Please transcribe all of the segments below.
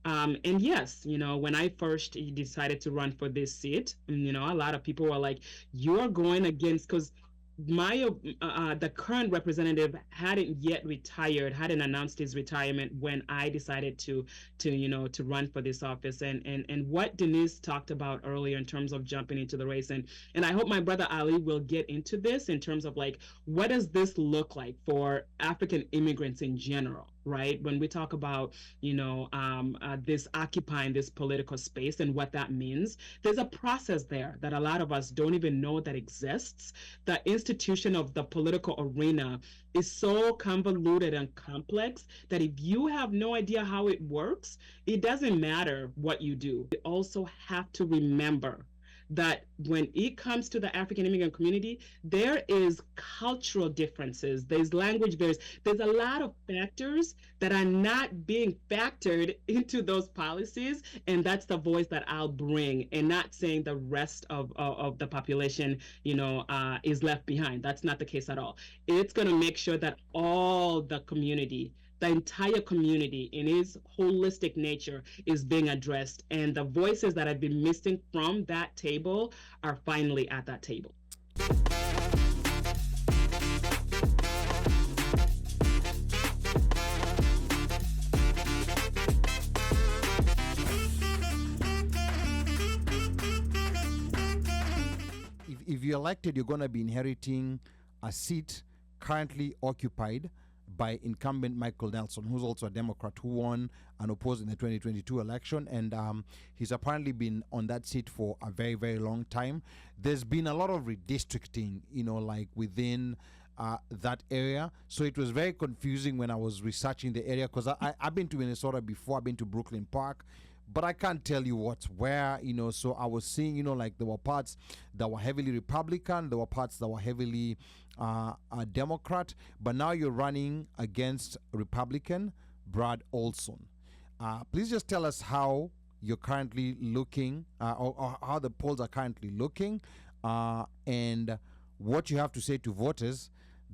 And yes, when I first decided to run for this seat, a lot of people were like, "You are going against," because the current representative hadn't yet retired, hadn't announced his retirement when I decided to run for this office. And what Denise talked about earlier in terms of jumping into the race, and I hope my brother Ali will get into this in terms of like, what does this look like for African immigrants in general, right? When we talk about this occupying this political space and what that means, there's a process there that a lot of us don't even know that exists. The institution of the political arena is so convoluted and complex that if you have no idea how it works, it doesn't matter what you do. You also have to remember that when it comes to the African immigrant community, there is cultural differences, there's language barriers, there's a lot of factors that are not being factored into those policies. And that's the voice that I'll bring, and not saying the rest of the population, is left behind. That's not the case at all. It's going to make sure that all the community, the entire community in its holistic nature, is being addressed. And the voices that have been missing from that table are finally at that table. If you're elected, you're going to be inheriting a seat currently occupied by incumbent Michael Nelson, who's also a Democrat who won and opposed in the 2022 election. And he's apparently been on that seat for a very, very long time. There's been a lot of redistricting, like within that area. So it was very confusing when I was researching the area, because I've been to Minnesota before. I've been to Brooklyn Park, but I can't tell you what's where, so I was seeing, like there were parts that were heavily Republican, there were parts that were heavily Democrat, but now you're running against Republican Brad Olson. Please just tell us how you're currently looking, or how the polls are currently looking, and what you have to say to voters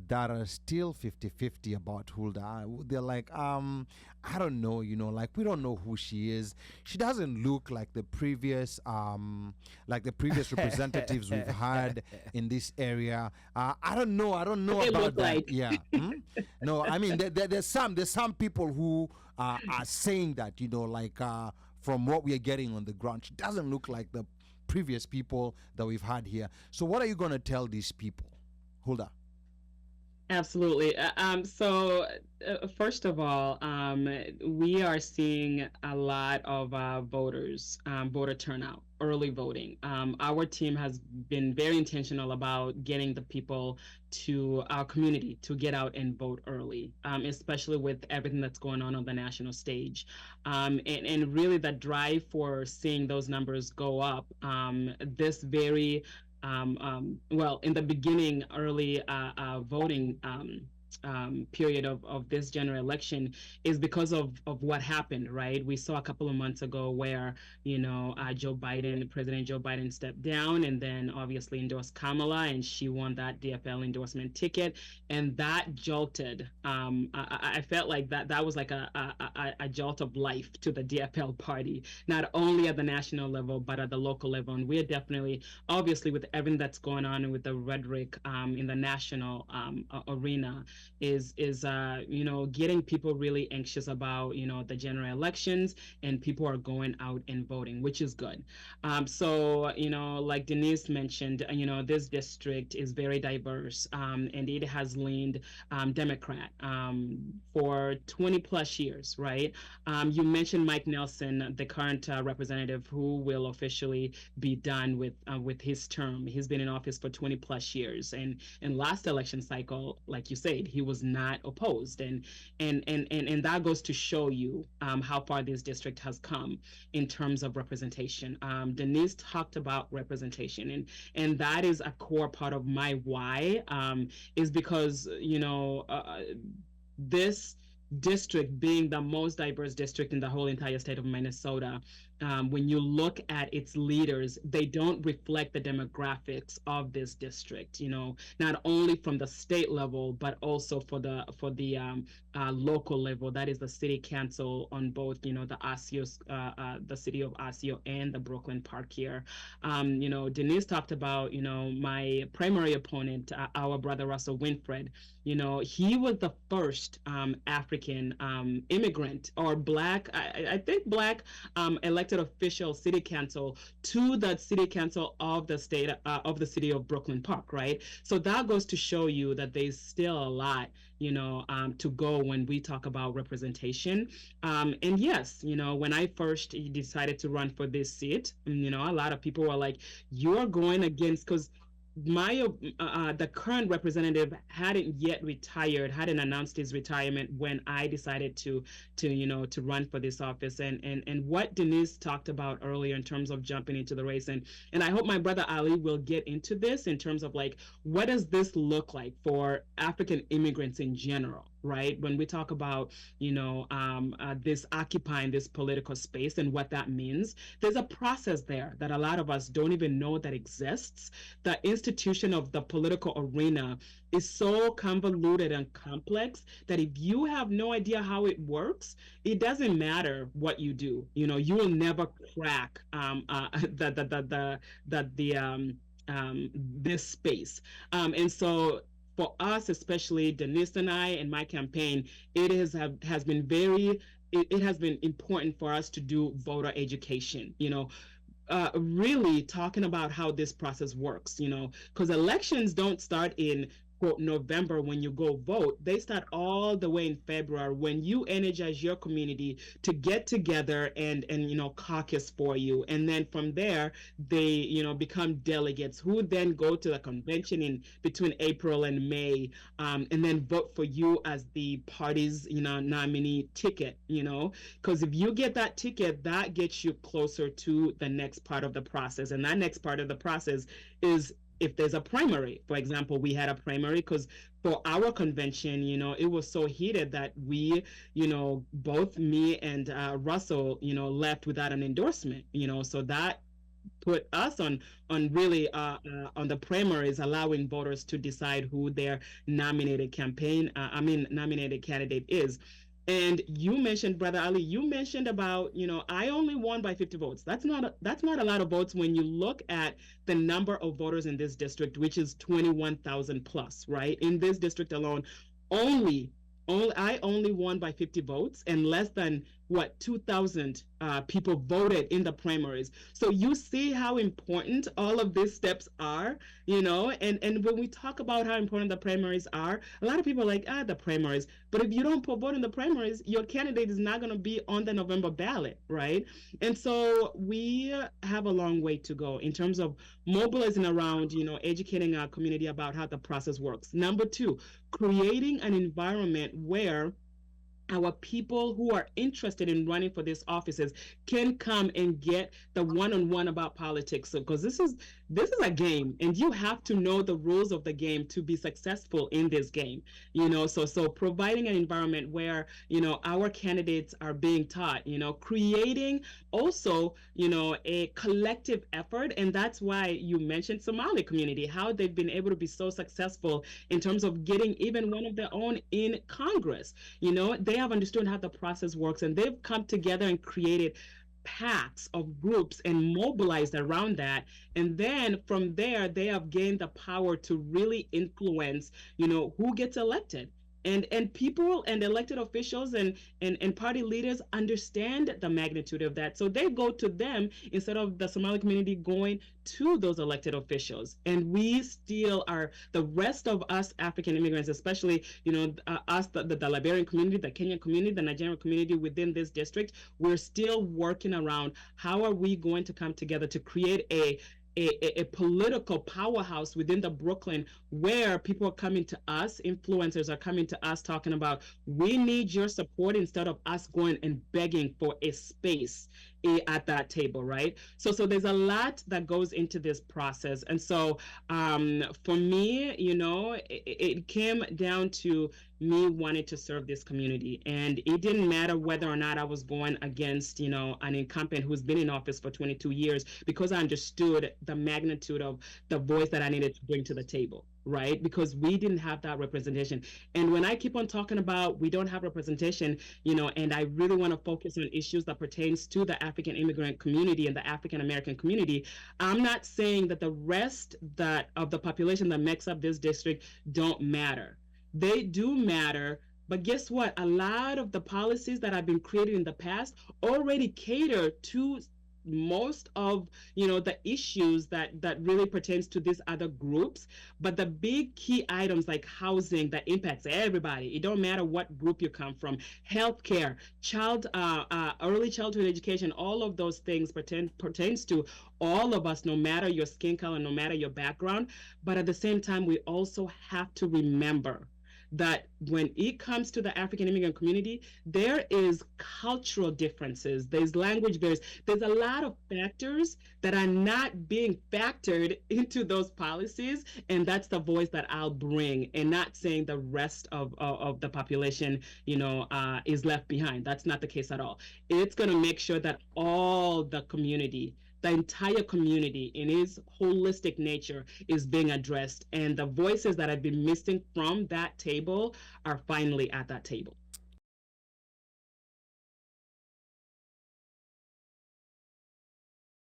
that are still 50-50 about Huldah. They're like, I don't know, like we don't know who she is. She doesn't look like the previous representatives we've had in this area. I don't know about that. Like. Yeah. No, I mean there's some people who are saying that, from what we are getting on the ground, she doesn't look like the previous people that we've had here. So what are you going to tell these people, Huldah? Absolutely. So first of all, we are seeing a lot of voter turnout, early voting. Our team has been very intentional about getting the people to our community to get out and vote early, especially with everything that's going on the national stage. And really the drive for seeing those numbers go up, this very well, in the beginning, early voting period of this general election is because of what happened, right? We saw a couple of months ago where, President Joe Biden stepped down and then obviously endorsed Kamala, and she won that DFL endorsement ticket. And that jolted, I felt like that was like a jolt of life to the DFL party, not only at the national level, but at the local level. And we're definitely, obviously, with everything that's going on and with the rhetoric in the national arena, is getting people really anxious about the general elections, and people are going out and voting, which is good. So like Denise mentioned, this district is very diverse, and it has leaned Democrat for 20 plus years, right? You mentioned Mike Nelson, the current representative, who will officially be done with his term. He's been in office for 20 plus years, and in last election cycle, like you said, he was not opposed, and that goes to show you how far this district has come in terms of representation. Denise talked about representation, and that is a core part of my why, is because this district being the most diverse district in the whole entire state of Minnesota, when you look at its leaders, they don't reflect the demographics of this district. Not only from the state level, but also for the local level. That is the city council on both, the city of Osseo and the Brooklyn Park here. Denise talked about, my primary opponent, our brother Russell Winfred. He was the first African immigrant or black, I think black elected official city council to the city council of the state of the city of Brooklyn Park, right? So that goes to show you that there's still a lot, to go when we talk about representation. And yes, when I first decided to run for this seat, a lot of people were like, "You're going against," because my the current representative hadn't yet retired, hadn't announced his retirement when I decided to run for this office. And what Denise talked about earlier in terms of jumping into the race, and I hope my brother Ali will get into this in terms of like, what does this look like for African immigrants in general, right? When we talk about this occupying this political space and what that means, there's a process there that a lot of us don't even know that exists. The institution of the political arena is so convoluted and complex that if you have no idea how it works, it doesn't matter what you do. You will never crack this space. And so for us, especially Denise and I and my campaign, it has been it has been important for us to do voter education. Really talking about how this process works, because elections don't start in quote November when you go vote. They start all the way in February when you energize your community to get together and caucus for you. And then from there, they, become delegates who then go to the convention in between April and May, and then vote for you as the party's, nominee ticket, because if you get that ticket, that gets you closer to the next part of the process. And that next part of the process is if there's a primary. For example, we had a primary because for our convention, it was so heated that we, both me and Russell, left without an endorsement, so that put us on really on the primaries, allowing voters to decide who their nominated candidate is. And you mentioned, Brother Ali, you mentioned about, I only won by 50 votes. That's not a lot of votes when you look at the number of voters in this district, which is 21,000 plus, right? In this district alone, only I only won by 50 votes, and less than 2,000 people voted in the primaries. So you see how important all of these steps are, and when we talk about how important the primaries are, a lot of people are like, the primaries. But if you don't put vote in the primaries, your candidate is not going to be on the November ballot, right? And so we have a long way to go in terms of mobilizing around, educating our community about how the process works. Number two, creating an environment where our people who are interested in running for these offices can come and get the one-on-one about politics. So, because this is a game, and you have to know the rules of the game to be successful in this game. So providing an environment where our candidates are being taught. Creating also a collective effort, and that's why you mentioned Somali community, how they've been able to be so successful in terms of getting even one of their own in Congress. They have understood how the process works, and they've come together and created packs of groups and mobilized around that. And then from there, they have gained the power to really influence, who gets elected. And people and elected officials and party leaders understand the magnitude of that. So they go to them instead of the Somali community going to those elected officials. And we still are, the rest of us African immigrants, especially, us, the Liberian community, the Kenyan community, the Nigerian community within this district, we're still working around how are we going to come together to create a political powerhouse within the Brooklyn, where people are coming to us, influencers are coming to us talking about, we need your support, instead of us going and begging for a space at that table, right? So there's a lot that goes into this process. And so for me, it came down to me wanting to serve this community. And it didn't matter whether or not I was going against, an incumbent who's been in office for 22 years, because I understood the magnitude of the voice that I needed to bring to the table, right? Because we didn't have that representation. And when I keep on talking about we don't have representation, and I really want to focus on issues that pertains to the African immigrant community and the African American community, I'm not saying that the rest that of the population that makes up this district don't matter. They do matter, but guess what? A lot of the policies that have been created in the past already cater to most of the issues that really pertains to these other groups. But the big key items like housing that impacts everybody, it don't matter what group you come from, healthcare, early childhood education, all of those things pertains to all of us, no matter your skin color, no matter your background. But at the same time, we also have to remember that when it comes to the African immigrant community, there is cultural differences, there's language barriers, there's a lot of factors that are not being factored into those policies. And that's the voice that I'll bring, and not saying the rest of the population, is left behind. That's not the case at all. It's going to make sure that all the entire community in its holistic nature is being addressed, and the voices that have been missing from that table are finally at that table.